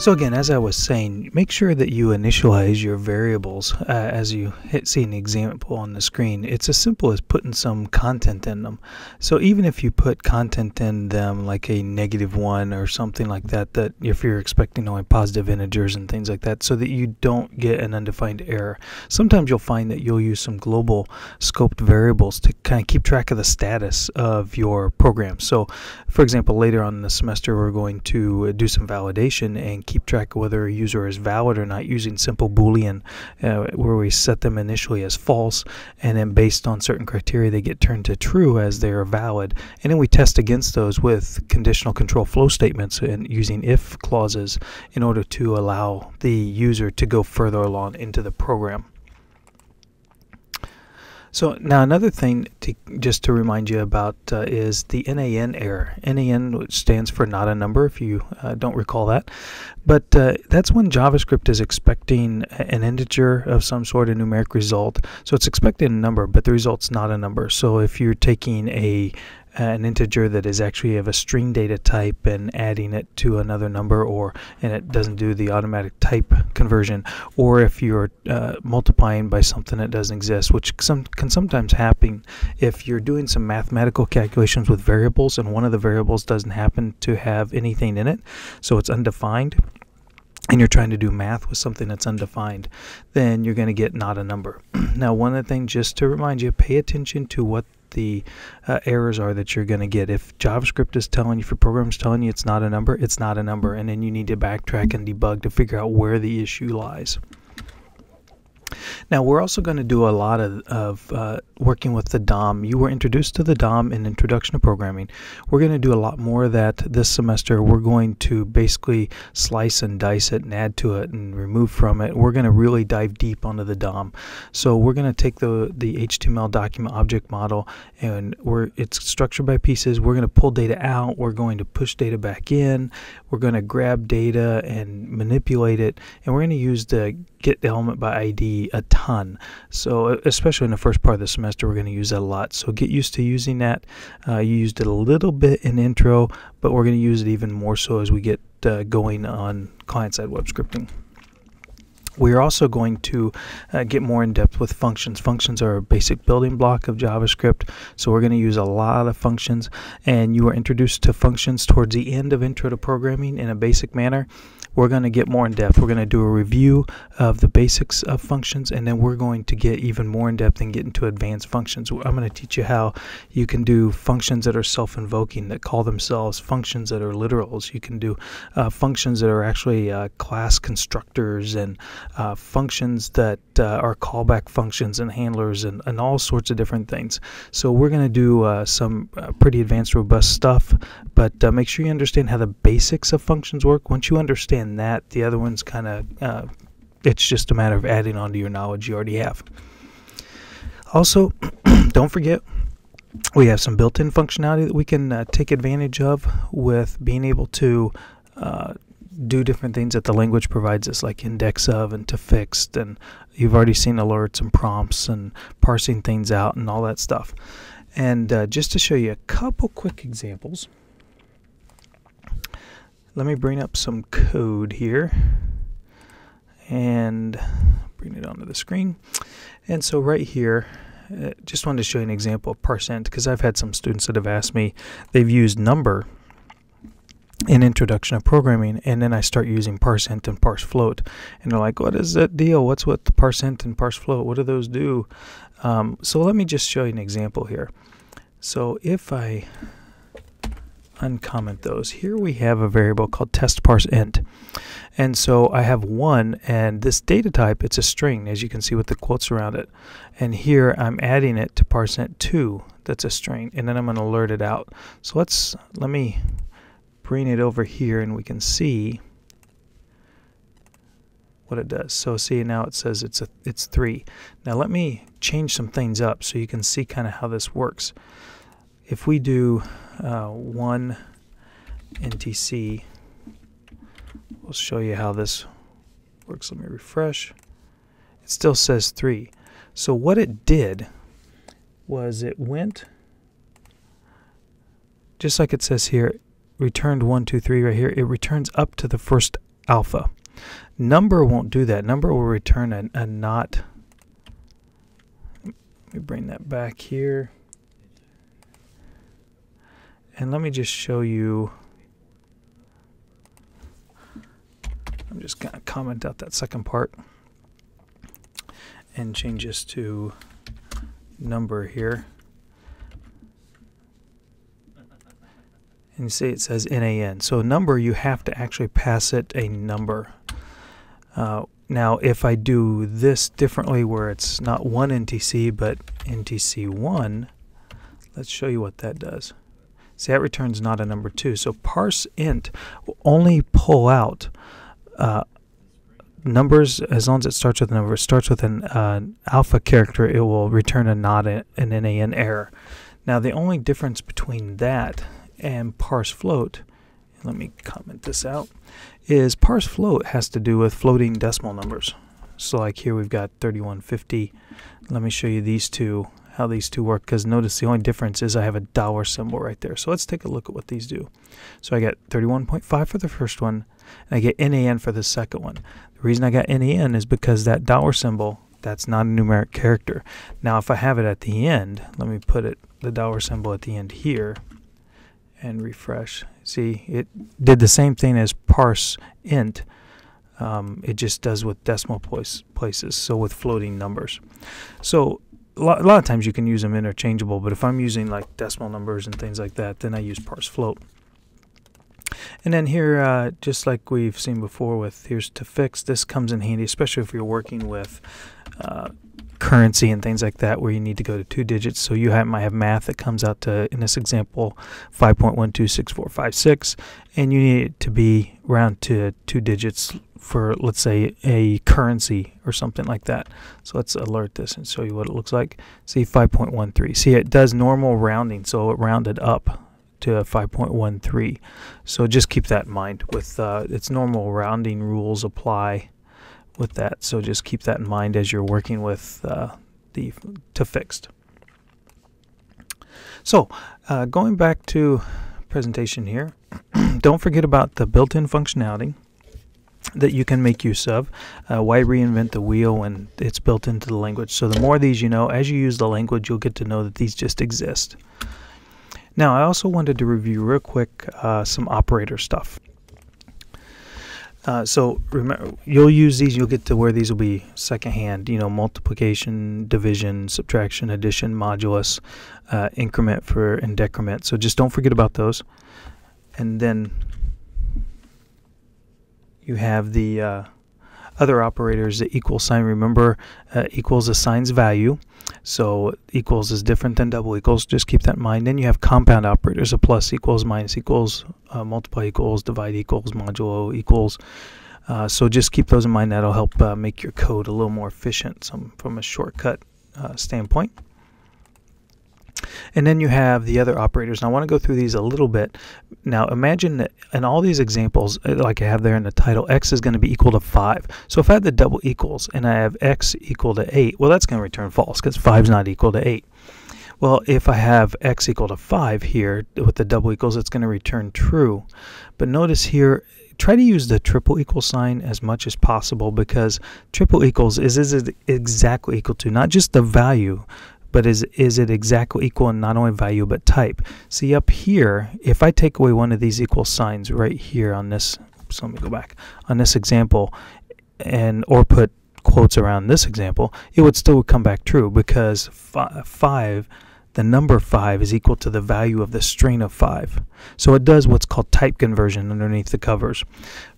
So again, as I was saying, make sure that you initialize your variables as you see an example on the screen. It's as simple as putting some content in them. So even if you put content in them like a -1 or something like that, that if you're expecting only positive integers and things like that, so that you don't get an undefined error. Sometimes you'll find that you'll use some global scoped variables to kind of keep track of the status of your program. So for example, later on in the semester, we're going to do some validation and keep track of whether a user is valid or not using simple Boolean, where we set them initially as false, and then based on certain criteria they get turned to true as they are valid, and then we test against those with conditional control flow statements and using if clauses in order to allow the user to go further along into the program. So now another thing just to remind you about is the NaN error. NaN stands for not a number, if you don't recall that. But that's when JavaScript is expecting an integer of some sort, a numeric result. So it's expecting a number, but the result's not a number. So if you're taking an integer that is actually of a string data type and adding it to another number, and it doesn't do the automatic type conversion, or if you're multiplying by something that doesn't exist, which can sometimes happen if you're doing some mathematical calculations with variables and one of the variables doesn't happen to have anything in it, so it's undefined, and you're trying to do math with something that's undefined, then you're going to get not a number. Now, one of the things, just to remind you, pay attention to what the errors are that you're going to get. If JavaScript is telling you, if your program is telling you it's not a number, it's not a number, and then you need to backtrack and debug to figure out where the issue lies. Now, we're also going to do a lot of working with the DOM. You were introduced to the DOM in Introduction to Programming. We're going to do a lot more of that this semester. We're going to basically slice and dice it and add to it and remove from it. We're going to really dive deep onto the DOM. So we're going to take the HTML document object model, and it's structured by pieces. We're going to pull data out. We're going to push data back in. We're going to grab data and manipulate it, and we're going to use the get element by ID a ton. So especially in the first part of the semester, we're going to use that a lot. So get used to using that. You used it a little bit in intro, but we're going to use it even more so as we get going on client-side web scripting. We're also going to get more in depth with functions. Functions are a basic building block of JavaScript, so we're going to use a lot of functions, and you are introduced to functions towards the end of Intro to Programming in a basic manner. We're going to get more in depth. We're going to do a review of the basics of functions, and then we're going to get even more in depth and get into advanced functions. I'm going to teach you how you can do functions that are self-invoking, that call themselves functions that are literals. You can do functions that are actually class constructors, and functions that are callback functions and handlers, and all sorts of different things. So we're going to do some pretty advanced, robust stuff, but make sure you understand how the basics of functions work. Once you understand that, the other ones kind of it's just a matter of adding on to your knowledge you already have. Also, don't forget, we have some built-in functionality that we can take advantage of with being able to do different things that the language provides us, like index of and to fixed, and you've already seen alerts and prompts and parsing things out and all that stuff. And just to show you a couple quick examples, let me bring up some code here and bring it onto the screen. And so right here, just wanted to show you an example of %, because I've had some students that have asked me, they've used number in Introduction to Programming, and then I start using %, and float, and they're like, what is that deal? What's with the % and float? What do those do? So let me just show you an example here. So if I uncomment those, here we have a variable called test int, and so I have 1, and this data type, it's a string, as you can see with the quotes around it, and here I'm adding it to %2, that's a string, and then I'm going to alert it out. So let me bring it over here and we can see what it does. So see, now it says it's 3. Now let me change some things up so you can see kind of how this works. If we do 1 NTC, we'll show you how this works. Let me refresh. It still says 3. So what it did was it went, just like it says here, returned 1, 2, 3 right here. It returns up to the first alpha. Number won't do that. Number will return a not. Let me bring that back here. And let me just show you. I'm just going to comment out that second part and change this to number here. And you see it says NaN. So number, you have to actually pass it a number. Now if I do this differently where it's not 1 NTC but NTC1, let's show you what that does. See, that returns not a number 2. So parse int will only pull out numbers as long as it starts with a number. It starts with an alpha character, it will return a not an NaN error. Now the only difference between that and parse float, let me comment this out, is parse float has to do with floating decimal numbers. So like here we've got 3150. Let me show you these two, how these two work, because notice the only difference is I have a dollar symbol right there. So let's take a look at what these do. So I got 31.5 for the first one, and I get NaN for the second one. The reason I got NaN is because that dollar symbol, that's not a numeric character. Now if I have it at the end, let me put it, the dollar symbol at the end here, and refresh. See, it did the same thing as parse int. It just does with decimal places, so with floating numbers. So a lot of times you can use them interchangeable, but if I'm using like decimal numbers and things like that, then I use parse float. And then here, just like we've seen before with here's to fix, this comes in handy, especially if you're working with currency and things like that where you need to go to 2 digits. So you might have math that comes out to, in this example, 5.126456, and you need it to be round to 2 digits for, let's say, a currency or something like that. So let's alert this and show you what it looks like. See, 5.13. See, it does normal rounding, so it rounded up to 5.13. So just keep that in mind. With its normal rounding rules apply with that, so just keep that in mind as you're working with the to fixed. So going back to presentation here, don't forget about the built-in functionality that you can make use of. Why reinvent the wheel when it's built into the language? So the more of these you know, as you use the language, you'll get to know that these just exist. Now I also wanted to review real quick some operator stuff. So remember, you'll use these, you'll get to where these will be secondhand, you know, multiplication, division, subtraction, addition, modulus, increment and decrement. So just don't forget about those. And then you have the other operators, the equal sign. Remember, equals assigns value. So equals is different than double equals. Just keep that in mind. Then you have compound operators, a plus equals, minus equals, multiply equals, divide equals, modulo equals. So just keep those in mind. That'll help make your code a little more efficient from a shortcut standpoint. And then you have the other operators. Now I want to go through these a little bit. Now imagine that in all these examples, like I have there in the title, x is going to be equal to 5. So if I have the double equals and I have x equal to 8, well, that's going to return false because 5 is not equal to 8. Well, if I have x equal to 5 here with the double equals, it's going to return true. But notice here, try to use the triple equal sign as much as possible, because triple equals is it exactly equal to not just the value, but is it exactly equal in not only value but type. See up here, if I take away one of these equal signs right here on this, so let me go back, on this example, or put quotes around this example, it would still come back true, because 5, the number 5 is equal to the value of the string of 5. So it does what's called type conversion underneath the covers.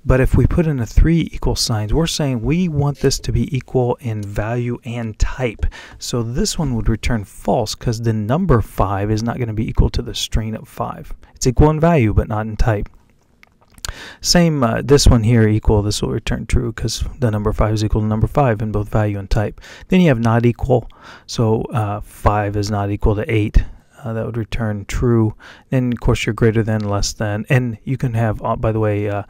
But if we put in the 3 equal signs, we're saying we want this to be equal in value and type. So this one would return false because the number 5 is not going to be equal to the string of 5. It's equal in value but not in type. Same, this one here equal, this will return true because the number 5 is equal to number 5 in both value and type. Then you have not equal, so 5 is not equal to 8. That would return true. Then of course you're greater than, less than, and you can have, by the way,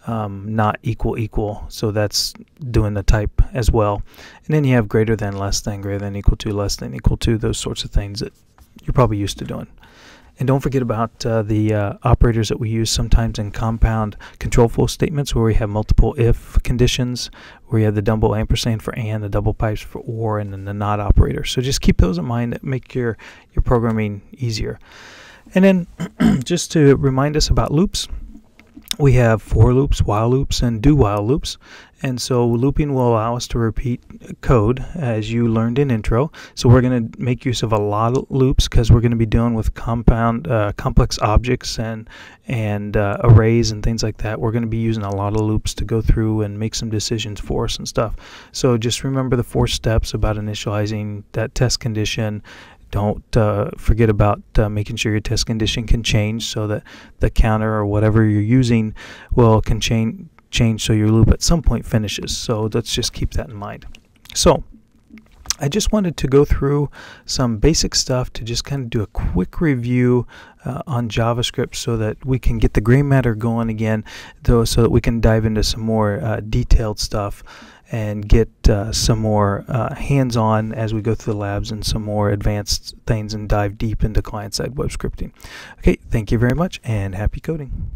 not equal, so that's doing the type as well. And then you have greater than, less than, equal to, less than, equal to, those sorts of things that you're probably used to doing. And don't forget about the operators that we use sometimes in compound control flow statements, where we have multiple if conditions, where you have the double ampersand for and, the double pipes for or, and then the not operator. So just keep those in mind that make your programming easier. And then just to remind us about loops, we have for loops, while loops, and do while loops. And so looping will allow us to repeat code as you learned in intro. So we're going to make use of a lot of loops because we're going to be dealing with complex objects and arrays and things like that. We're going to be using a lot of loops to go through and make some decisions for us and stuff. So just remember the 4 steps about initializing that test condition. Don't forget about making sure your test condition can change so that the counter or whatever you're using can change so your loop at some point finishes. So let's just keep that in mind. So I just wanted to go through some basic stuff to just kind of do a quick review on JavaScript so that we can get the gray matter going again, so that we can dive into some more detailed stuff and get some more hands-on as we go through the labs and some more advanced things and dive deep into client-side web scripting. Okay, thank you very much and happy coding.